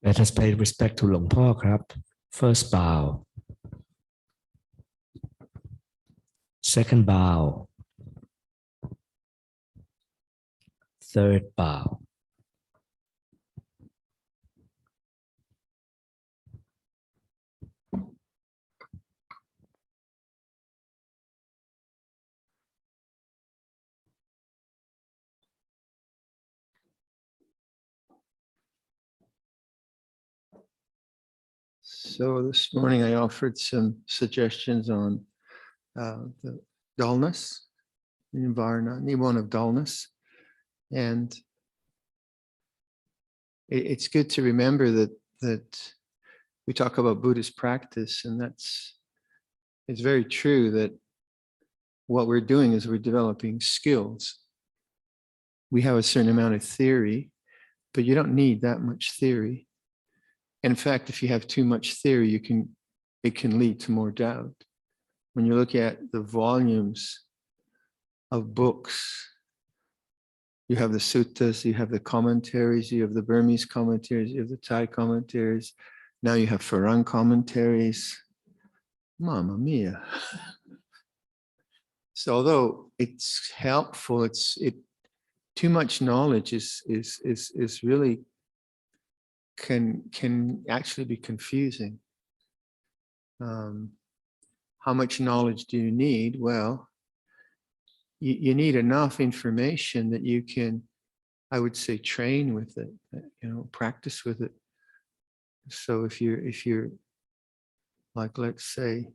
Let us pay respect to Luangpor ครับ First bow. Second bow. Third bow. So this morning I offered some suggestions on the dullness, the environment, one of dullness. And it's good to remember that we talk about Buddhist practice, and it's very true that what we're doing is we're developing skills. We have a certain amount of theory, but you don't need that much theory. In fact, if you have too much theory, it can lead to more doubt. When you look at the volumes of books, you have the suttas, you have the commentaries, you have the Burmese commentaries, you have the Thai commentaries. Now you have Farang commentaries. Mamma mia. So although it's helpful, too much knowledge is really can actually be confusing. How much knowledge do you need? Well, you need enough information that you can, I would say, train with it, practice with it. So if you're like, let's say,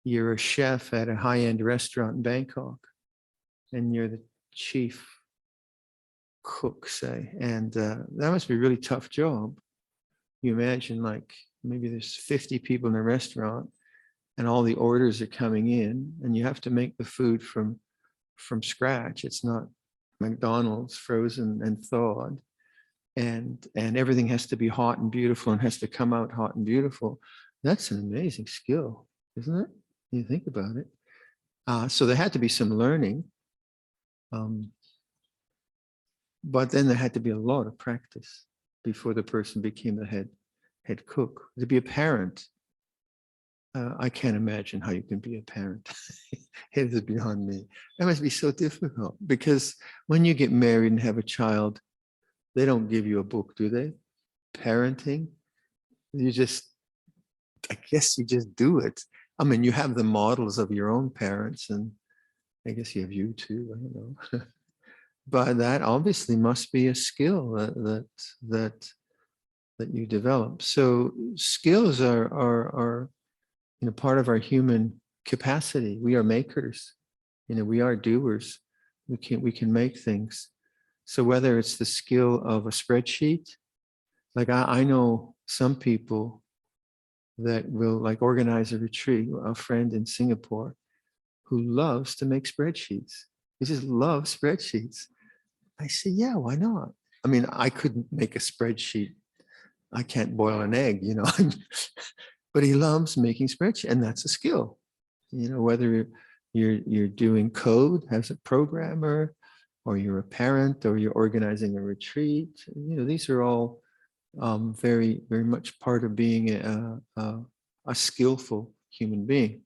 you're a chef at a high-end restaurant in Bangkok, and you're the chief cook, say, and that must be a really tough job. You imagine, like, maybe there's 50 people in a restaurant and all the orders are coming in, and you have to make the food from scratch. It's not McDonald's frozen and thawed, and everything has to be hot and beautiful and has to come out hot and beautiful. That's an amazing skill, isn't it? You think about it. So there had to be some learning, but then there had to be a lot of practice before the person became the head cook. To be a parent, I can't imagine how you can be a parent. It is beyond me. That must be so difficult, because when you get married and have a child, they don't give you a book, do they? Parenting, I guess you just do it. I mean, you have the models of your own parents, and I guess you have you too, I don't know. But that obviously must be a skill that you develop. So skills are part of our human capacity. We are makers. We are doers. We can make things. So whether it's the skill of a spreadsheet, like I know some people that will like organize a retreat. A friend in Singapore who loves to make spreadsheets. He just loves spreadsheets. I say, yeah, why not? I mean, I couldn't make a spreadsheet. I can't boil an egg, but he loves making spreadsheets, and that's a skill. Whether you're doing code as a programmer, or you're a parent, or you're organizing a retreat, these are all very, very much part of being a skillful human being.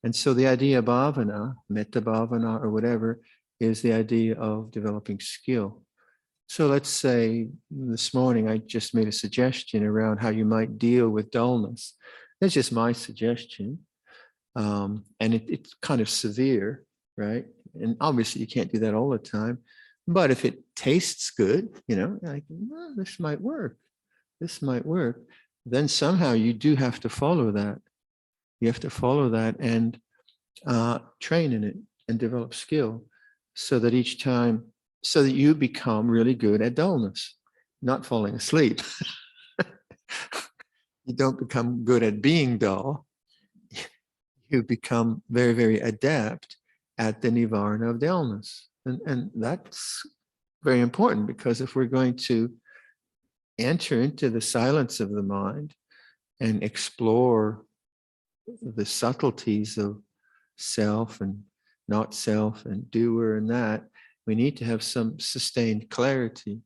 And so the idea of bhavana, metta bhavana, or whatever, is the idea of developing skill. So let's say this morning I just made a suggestion around how you might deal with dullness. That's just my suggestion. And it's kind of severe, right? And obviously you can't do that all the time. But if it tastes good, like, well, this might work. This might work. Then somehow you do have to follow that. You have to follow that and train in it and develop skill, so that each time, so that you become really good at dullness, not falling asleep. You don't become good at being dull. You become very, very adept at the nivarana of dullness. And that's very important, because if we're going to enter into the silence of the mind and explore the subtleties of self and not self and doer and that, we need to have some sustained clarity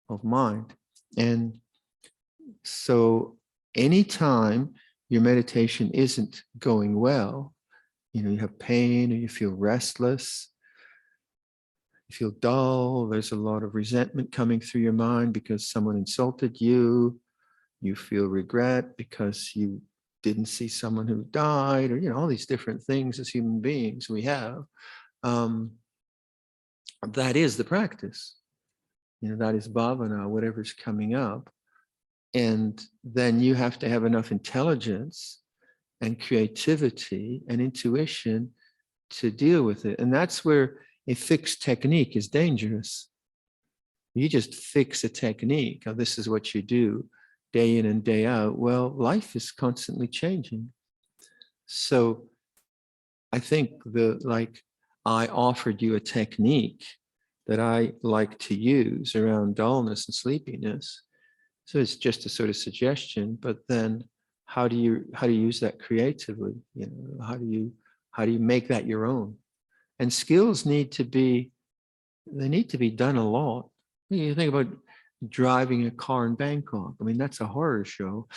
of mind. And So anytime your meditation isn't going well, you have pain or you feel restless, you feel dull, there's a lot of resentment coming through your mind because someone insulted you, you feel regret because you didn't see someone who died, or all these different things as human beings we have. That is the practice. That is bhavana, whatever's coming up. And then you have to have enough intelligence and creativity and intuition to deal with it. And that's where a fixed technique is dangerous. You just fix a technique. Oh, this is what you do day in and day out. Well, life is constantly changing. So I think I offered you a technique that I like to use around dullness and sleepiness. So it's just a sort of suggestion, but then how do you use that creatively? How do you make that your own? And skills need to be done a lot. You think about driving a car in Bangkok. I mean, that's a horror show.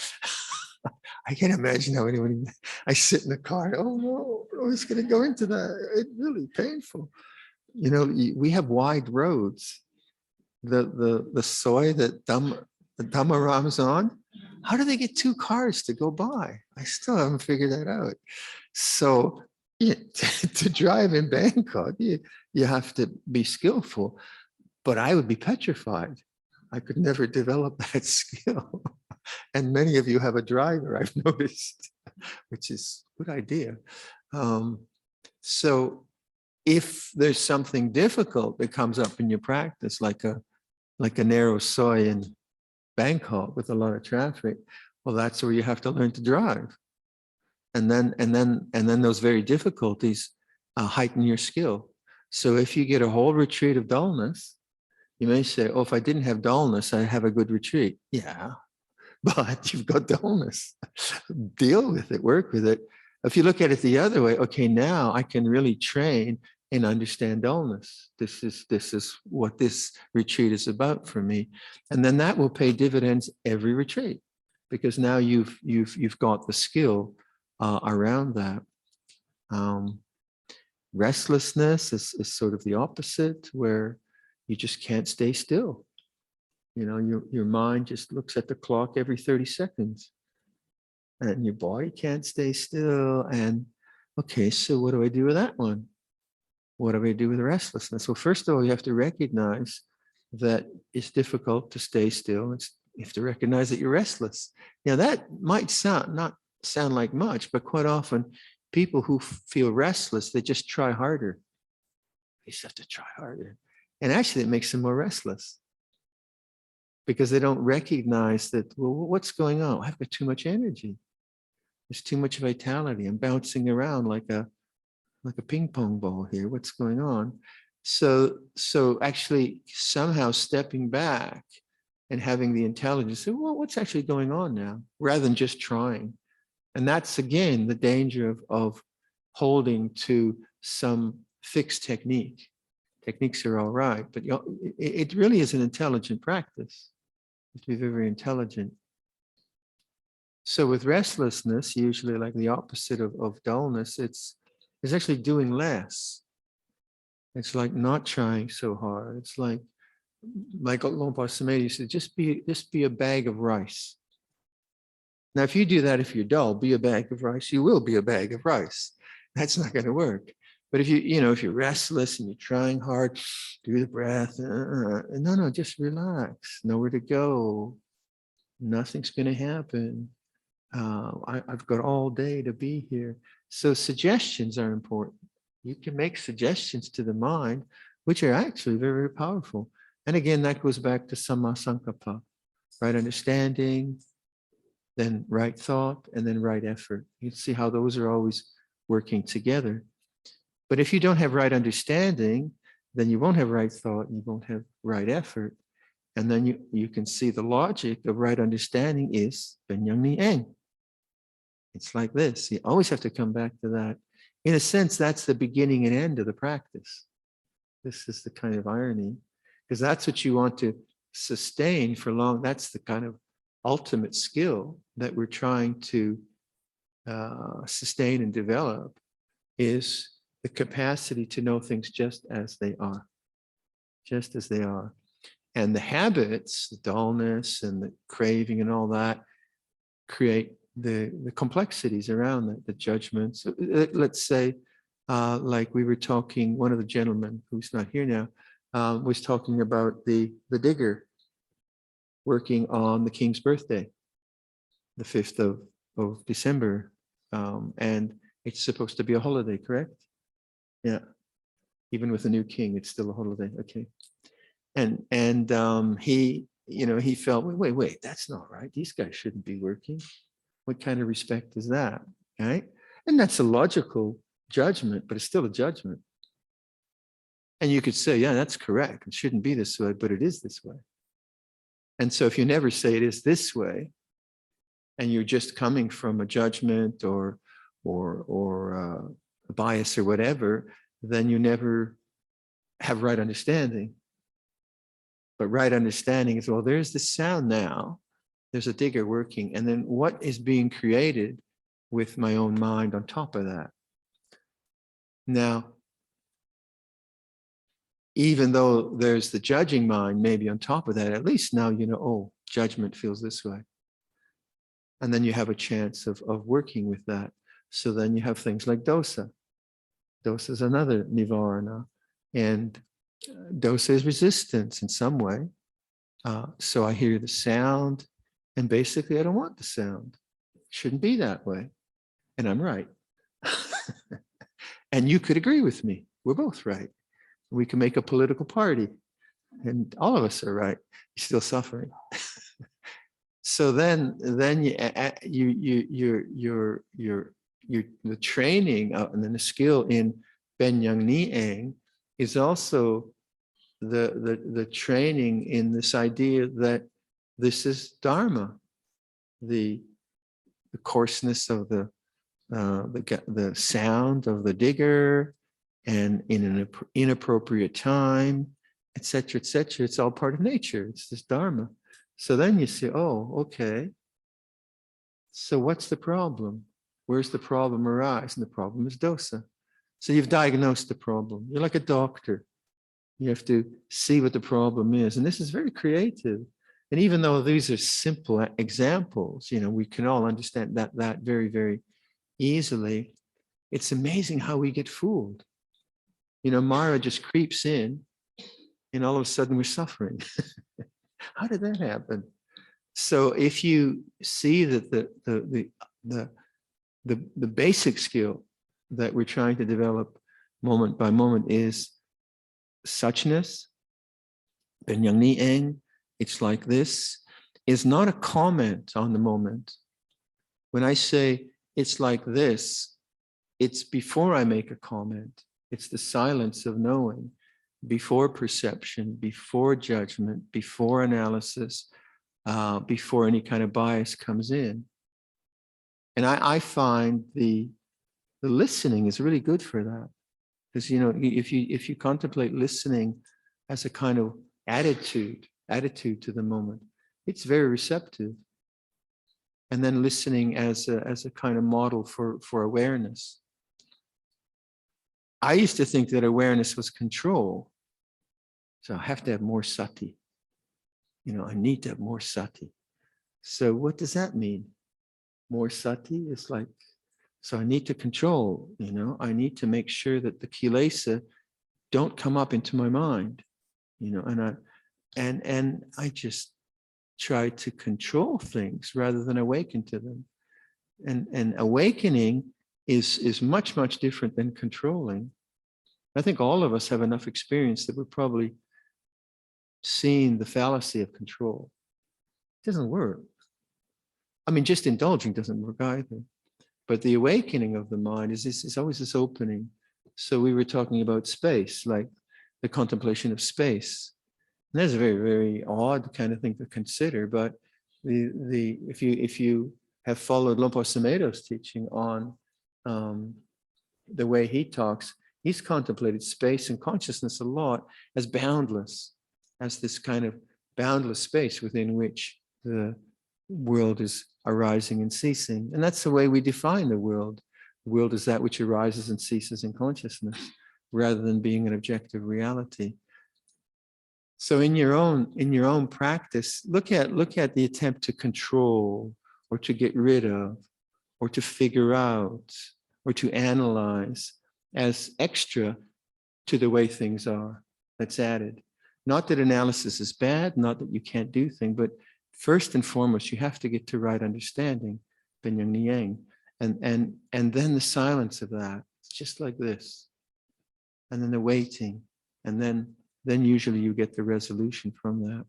I can't imagine how anyone. I sit in the car. Oh no, I was going to go into that. It's really painful. We have wide roads. The soy that Dhammaram's on. How do they get two cars to go by? I still haven't figured that out. So to drive in Bangkok, you have to be skillful. But I would be petrified. I could never develop that skill. And many of you have a driver, I've noticed, which is a good idea. So if there's something difficult that comes up in your practice, like a narrow soy in Bangkok with a lot of traffic, well, that's where you have to learn to drive. And then those very difficulties heighten your skill. So if you get a whole retreat of dullness, you may say, oh, if I didn't have dullness, I'd have a good retreat. Yeah, but you've got dullness. Deal with it, work with it. If you look at it the other way, okay, now I can really train and understand dullness. This is what this retreat is about for me. And then that will pay dividends every retreat, because now you've got the skill around that. Restlessness is sort of the opposite, where you just can't stay still. Your mind just looks at the clock every 30 seconds, and your body can't stay still. And okay, so what do I do with that one? What do I do with restlessness? Well, first of all, you have to recognize that it's difficult to stay still. You have to recognize that you're restless. Now, that might not sound like much, but quite often people who feel restless, they just try harder. They just have to try harder. And actually, it makes them more restless, because they don't recognize that, well, what's going on? I've got too much energy. There's too much vitality. I'm bouncing around like a ping pong ball here. What's going on? So actually somehow stepping back and having the intelligence, say, well, what's actually going on now? Rather than just trying. And that's, again, the danger of holding to some fixed technique. Techniques are all right, but it really is an intelligent practice. You have to be very, very intelligent. So with restlessness, usually like the opposite of dullness, it's actually doing less. It's like not trying so hard. It's like Luangpor used to just be a bag of rice. Now, if you do that, if you're dull, be a bag of rice, you will be a bag of rice. That's not going to work. But if if you're restless and you're trying hard, do the breath. No, just relax. Nowhere to go. Nothing's going to happen. I've got all day to be here. So suggestions are important. You can make suggestions to the mind, which are actually very, very powerful. And again, that goes back to samma sankappa, right understanding, then right thought, and then right effort. You can see how those are always working together. But if you don't have right understanding, then you won't have right thought, and you won't have right effort. And then you can see the logic of right understanding is Benyang Ni Eng. It's like this. You always have to come back to that. In a sense, that's the beginning and end of the practice. This is the kind of irony, because that's what you want to sustain for long. That's the kind of ultimate skill that we're trying to sustain and develop is the capacity to know things just as they are, just as they are. And the habits, the dullness and the craving and all that create the complexities around that, the judgments. Let's say, like we were talking, one of the gentlemen who's not here now, was talking about the digger working on the king's birthday, the 5th of December. And it's supposed to be a holiday, correct? Yeah. Even with a new king, it's still a holiday. Okay. And he, he felt, wait, that's not right. These guys shouldn't be working. What kind of respect is that? Right? And that's a logical judgment, but it's still a judgment. And you could say, yeah, that's correct. It shouldn't be this way, but it is this way. And so if you never say it is this way, and you're just coming from a judgment or a bias or whatever, then you never have right understanding. But right understanding is, well, there's the sound now. There's a digger working. And then what is being created with my own mind on top of that? Now, even though there's the judging mind maybe on top of that, at least now you know, oh, judgment feels this way. And then you have a chance of working with that. So then you have things like dosa. Dosa is another nivarana. And dosa is resistance in some way. So I hear the sound, and basically I don't want the sound. It shouldn't be that way. And I'm right. And you could agree with me. We're both right. We can make a political party, and all of us are right. You're still suffering. So then the training and then the skill in Ben Yang Ni Eng is also the training in this idea that this is Dharma, the coarseness of the sound of the digger, and in an inappropriate time, etc., etc. It's all part of nature. It's this Dharma. So then you say, oh, okay. So what's the problem? Where's the problem arise? And the problem is dosa. So you've diagnosed the problem. You're like a doctor. You have to see what the problem is. And this is very creative. And even though these are simple examples, we can all understand that very, very easily. It's amazing how we get fooled. Mara just creeps in, and all of a sudden we're suffering. How did that happen? So if you see that the basic skill that we're trying to develop moment by moment is suchness, Ben Yang Ni Eng, it's like this, is not a comment on the moment. When I say it's like this, it's before I make a comment. It's the silence of knowing, before perception, before judgment, before analysis, before any kind of bias comes in. And I find the listening is really good for that. Because, if you contemplate listening as a kind of attitude to the moment, it's very receptive. And then listening as a kind of model for awareness. I used to think that awareness was control. So I have to have more sati. I need to have more sati. So what does that mean? More sati is like, so I need to control, I need to make sure that the kilesa don't come up into my mind, and I just try to control things rather than awaken to them. And awakening is much, much different than controlling. I think all of us have enough experience that we're probably seeing the fallacy of control. It doesn't work. I mean, just indulging doesn't work either. But the awakening of the mind is always this opening. So we were talking about space, like the contemplation of space. And that's a very, very odd kind of thing to consider. But if you have followed Luangpor Sumedho's teaching on the way he talks, he's contemplated space and consciousness a lot as boundless, as this kind of boundless space within which the world is arising and ceasing. And that's the way we define the world. The world is that which arises and ceases in consciousness, rather than being an objective reality. So in your own practice, look at the attempt to control, or to get rid of, or to figure out, or to analyze as extra to the way things are. That's added. Not that analysis is bad, not that you can't do things, but first and foremost, you have to get to right understanding, Binyang Niang, and then the silence of that, just like this, and then the waiting, and then usually you get the resolution from that.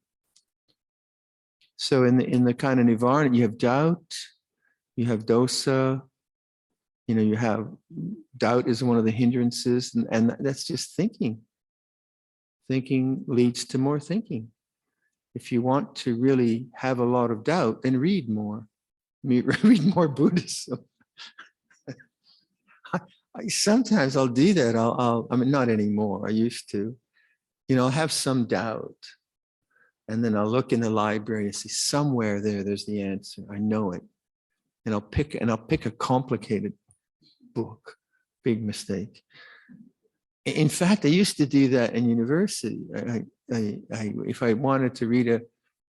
So in the kind of nivarana, you have doubt, you have dosa, you have doubt is one of the hindrances, and that's just thinking. Thinking leads to more thinking. If you want to really have a lot of doubt, then read more. Read more Buddhism. Sometimes I'll do that. I mean, not anymore. I used to. I'll have some doubt. And then I'll look in the library and see somewhere there's the answer. I know it. And I'll pick a complicated book. Big mistake. In fact, I used to do that in university. If I wanted to read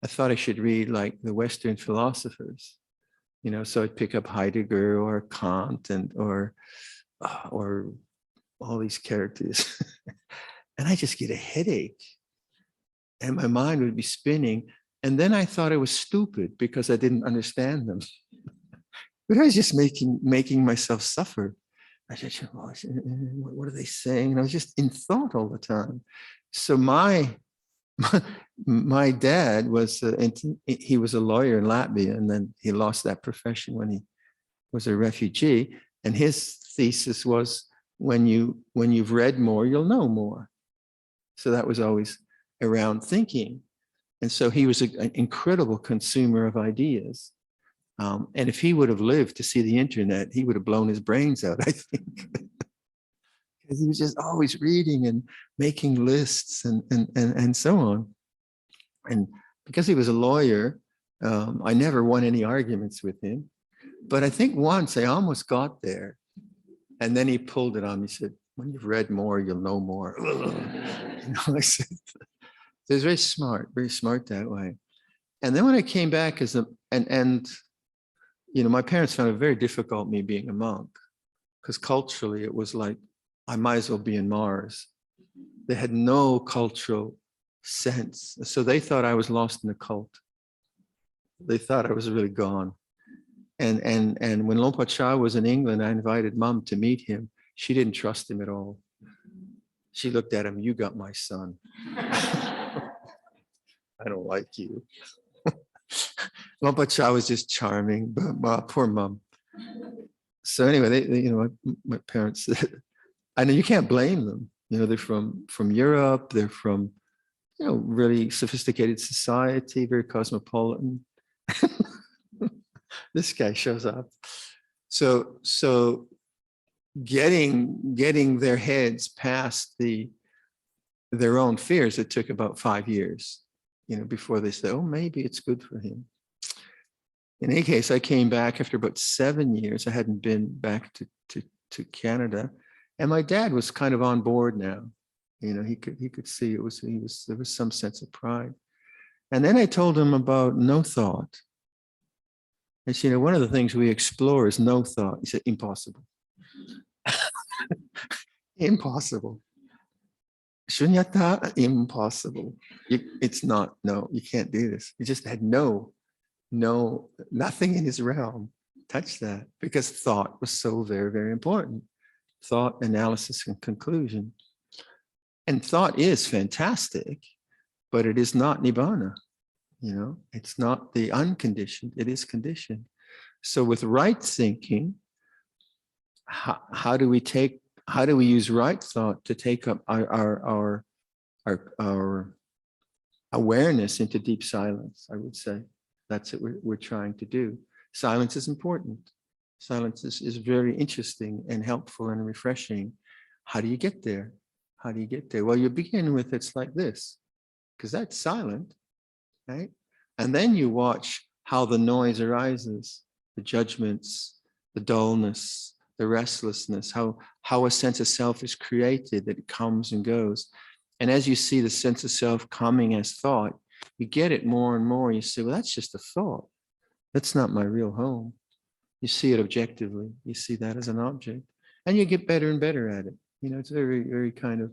I thought I should read like the Western philosophers, so I'd pick up Heidegger or Kant or all these characters, and I just get a headache, and my mind would be spinning. And then I thought I was stupid because I didn't understand them, but I was just making myself suffer. I said, what are they saying? And I was just in thought all the time. So my dad was, he was a lawyer in Latvia, and then he lost that profession when he was a refugee. And his thesis was, when you've read more, you'll know more. So that was always around thinking. And so he was an incredible consumer of ideas. And if he would have lived to see the internet, he would have blown his brains out, I think. Because he was just always reading and making lists and so on. And because he was a lawyer, I never won any arguments with him. But I think once I almost got there. And then he pulled it on me. He said, when you've read more, you'll know more. I said, he was very smart that way. And then when I came back my parents found it very difficult, me being a monk, because culturally it was like, I might as well be in Mars. They had no cultural sense. So they thought I was lost in a cult. They thought I was really gone. And when Luangpor Cha was in England, I invited Mom to meet him. She didn't trust him at all. She looked at him, you got my son. I don't like you. Luangpor Cha was just charming, but poor Mom. So anyway, my parents, I know you can't blame them. They're from Europe. They're from, really sophisticated society, very cosmopolitan. This guy shows up. So getting their heads past their own fears, it took about 5 years, before they said, oh, maybe it's good for him. In any case, I came back after about 7 years. I hadn't been back to Canada, and my dad was kind of on board now. He could see there was some sense of pride. And then I told him about no thought. I said, one of the things we explore is no thought. He said, impossible. Impossible. Shunyata, impossible. It's not, no, you can't do this. He just had nothing in his realm touched that, because thought was so very, very important. Thought, analysis, and conclusion. And thought is fantastic, but it is not nibbana. It's not the unconditioned, it is conditioned. So with right thinking, how do we use right thought to take up our awareness into deep silence? I would say that's what we're trying to do. Silence is important. Silence is very interesting and helpful and refreshing. How do you get there? How do you get there? Well, you begin with, it's like this, because that's silent, right? And then you watch how the noise arises, the judgments, the dullness, the restlessness, how a sense of self is created, that it comes and goes. And as you see the sense of self coming as thought, you get it more and more. You say, well, that's just a thought. That's not my real home. You see it objectively. You see that as an object. And you get better and better at it. You know, it's very, very kind of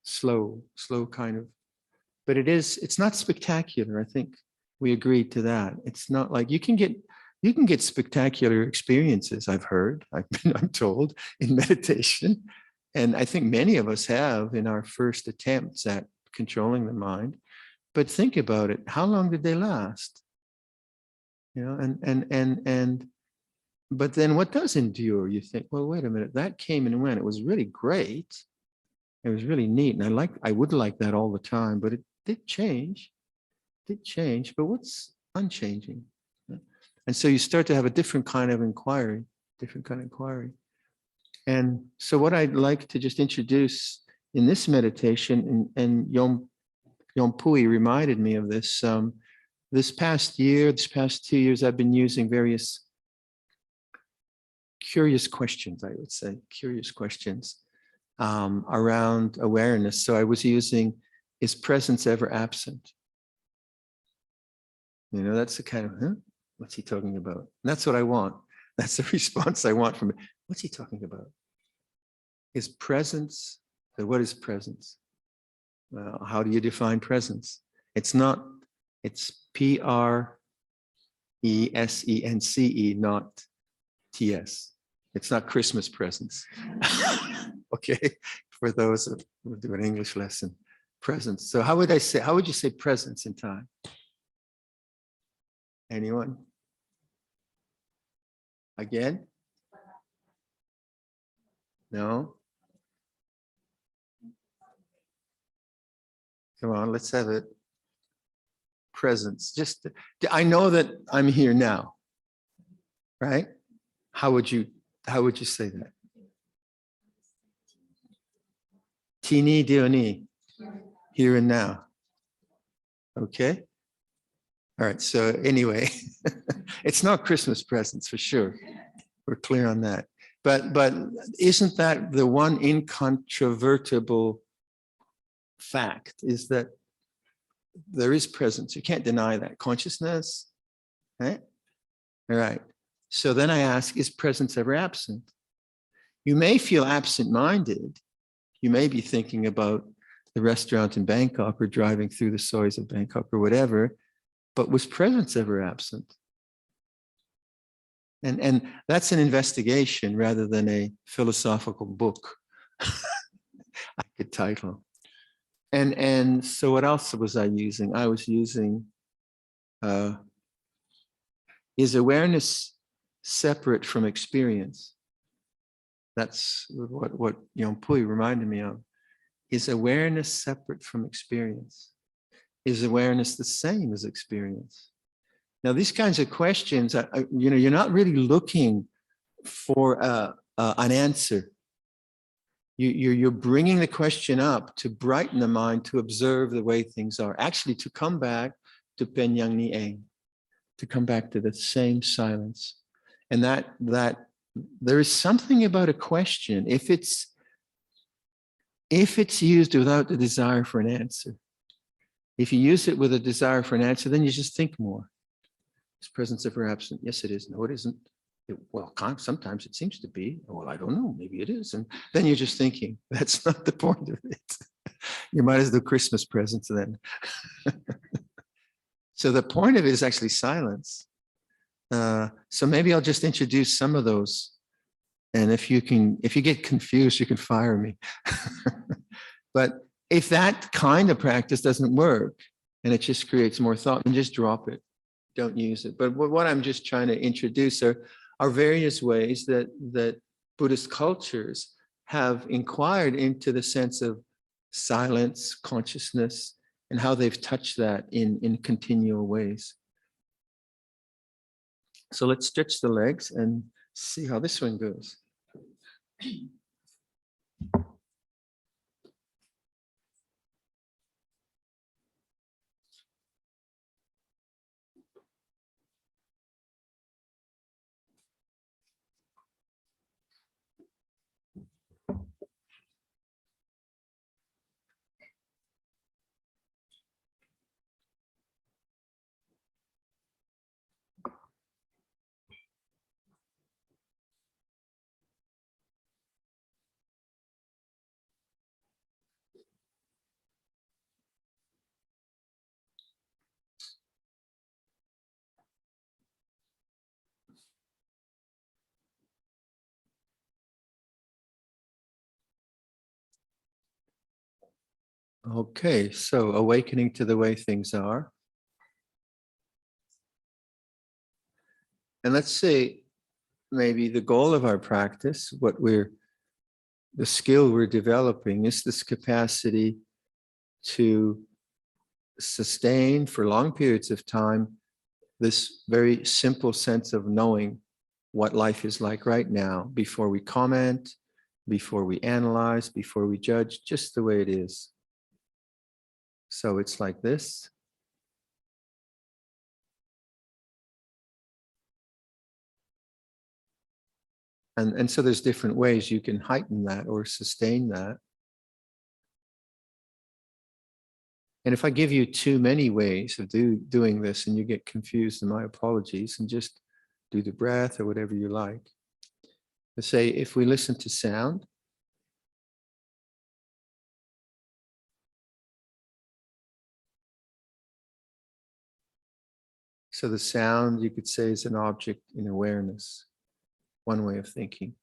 slow kind of, but it's not spectacular. I think we agreed to that. It's not like you can get spectacular experiences. I'm told, in meditation. And I think many of us have in our first attempts at controlling the mind. But think about it. How long did they last? You know, but then what does endure? You think, well, wait a minute, that came and went. It was really great. It was really neat. And I would like that all the time, but it did change. But what's unchanging? And so you start to have a different kind of inquiry. And so what I'd like to just introduce in this meditation, and Yom Pui reminded me of this, this past 2 years, I've been using various curious questions, I would say, around awareness. So I was using, is presence ever absent? You know, that's the kind of, what's he talking about? And that's what I want. That's the response I want from it. What's he talking about? Is presence, what is presence? Well, how do you define presence? It's PRESENCE, not TS. It's not Christmas presents. Okay, for those who do an English lesson, presence. So how would you say presence in time? Anyone? Again? No? Come on, let's have it. Presence. Just, I know that I'm here now, right? How would you say that? Tini dioni, here and now. Okay. All right. So anyway, it's not Christmas presents for sure. We're clear on that. But isn't that the one incontrovertible fact, is that there is presence? You can't deny that. Consciousness, right? All right. So then I ask, is presence ever absent? You may feel absent-minded. You may be thinking about the restaurant in Bangkok or driving through the sois of Bangkok or whatever, but was presence ever absent? And that's an investigation rather than a philosophical book I could title. And so what else was I using? I was using, is awareness separate from experience? That's what Yom Pui reminded me of. Is awareness separate from experience? Is awareness the same as experience? Now, these kinds of questions, you're not really looking for an answer. You're bringing the question up to brighten the mind, to observe the way things are, actually to come back to Penyang Ni Eng, to come back to the same silence. And that there is something about a question, if it's used without the desire for an answer. If you use it with a desire for an answer, then you just think more. Is presence ever absent? Yes, it is. No, it isn't. Well, sometimes it seems to be. Well, I don't know. Maybe it is. And then you're just thinking. That's not the point of it. You might as well do Christmas presents then. So the point of it is actually silence. So maybe I'll just introduce some of those. And if you get confused, you can fire me. But if that kind of practice doesn't work and it just creates more thought, then just drop it. Don't use it. But what I'm just trying to introduce are various ways that Buddhist cultures have inquired into the sense of silence, consciousness, and how they've touched that in continual ways. So let's stretch the legs and see how this one goes. Okay, so awakening to the way things are. And let's say maybe the goal of our practice, the skill we're developing is this capacity to sustain for long periods of time this very simple sense of knowing what life is like right now before we comment, before we analyze, before we judge, just the way it is. So it's like this. And so there's different ways you can heighten that or sustain that. And if I give you too many ways of doing this and you get confused, then my apologies, and just do the breath or whatever you like. Let's say if we listen to sound, so the sound you could say is an object in awareness, one way of thinking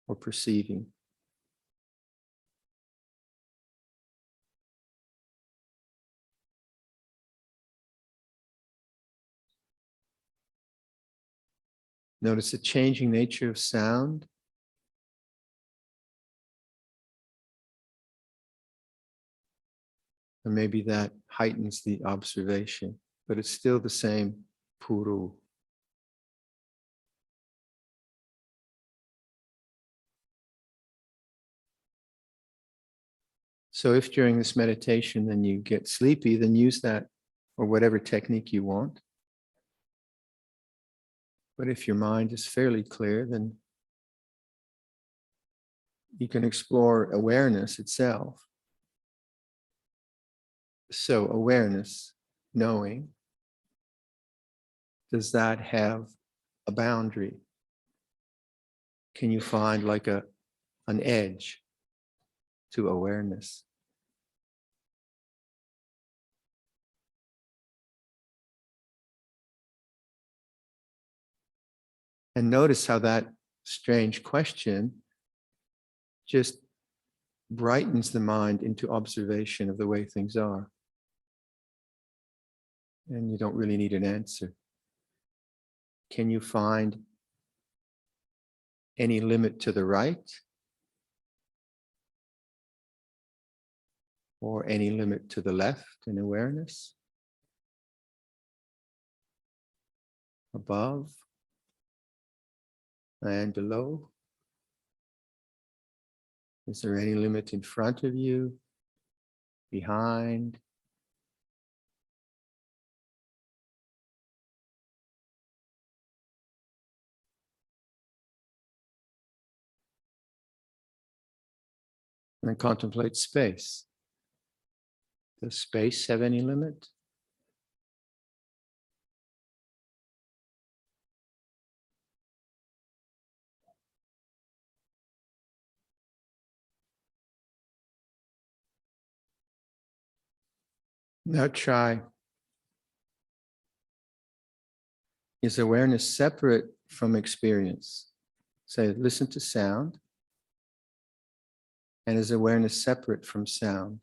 or perceiving. Notice the changing nature of sound. And maybe that heightens the observation, but it's still the same puru. So if during this meditation then you get sleepy, then use that or whatever technique you want. But if your mind is fairly clear, then you can explore awareness itself. So awareness, knowing, does that have a boundary? Can you find like an edge to awareness? And notice how that strange question just brightens the mind into observation of the way things are. And you don't really need an answer. Can you find any limit to the right? Or any limit to the left in awareness? Above and below? Is there any limit in front of you, behind? And then contemplate space. Does space have any limit? Now try. Is awareness separate from experience? Say, listen to sound. And is awareness separate from sound?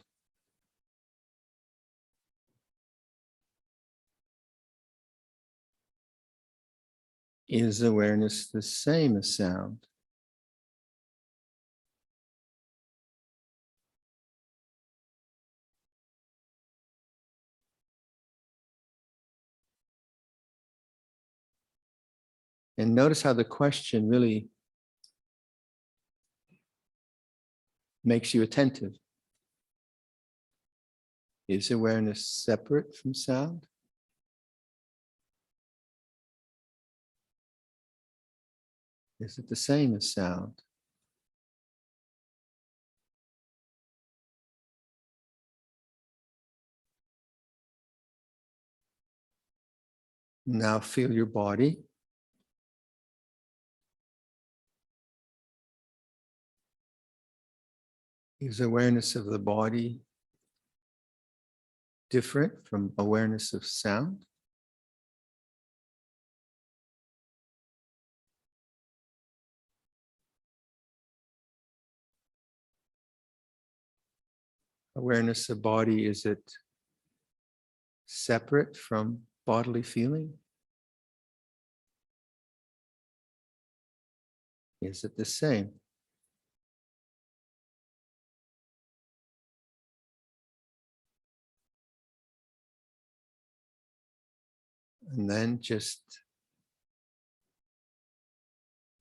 Is awareness the same as sound? And notice how the question really makes you attentive. Is awareness separate from sound? Is it the same as sound? Now feel your body. Is awareness of the body different from awareness of sound? Awareness of body, is it separate from bodily feeling? Is it the same? And then just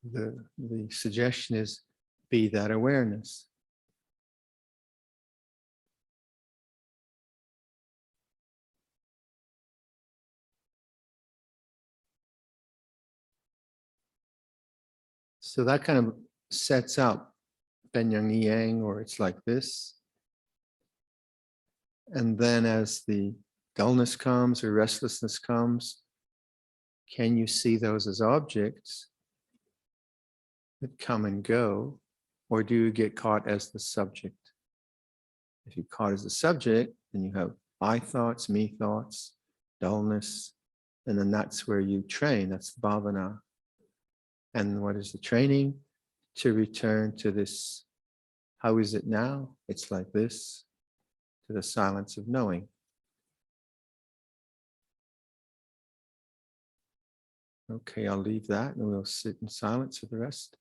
the suggestion is be that awareness. So that kind of sets up Ben Yang Yang, or it's like this. And then as the dullness comes or restlessness comes, can you see those as objects that come and go, or do you get caught as the subject? If you're caught as the subject, then you have I thoughts, me thoughts, dullness, and then that's where you train. That's the bhavana. And what is the training? To return to this, how is it now? It's like this, to the silence of knowing. Okay, I'll leave that and we'll sit in silence for the rest.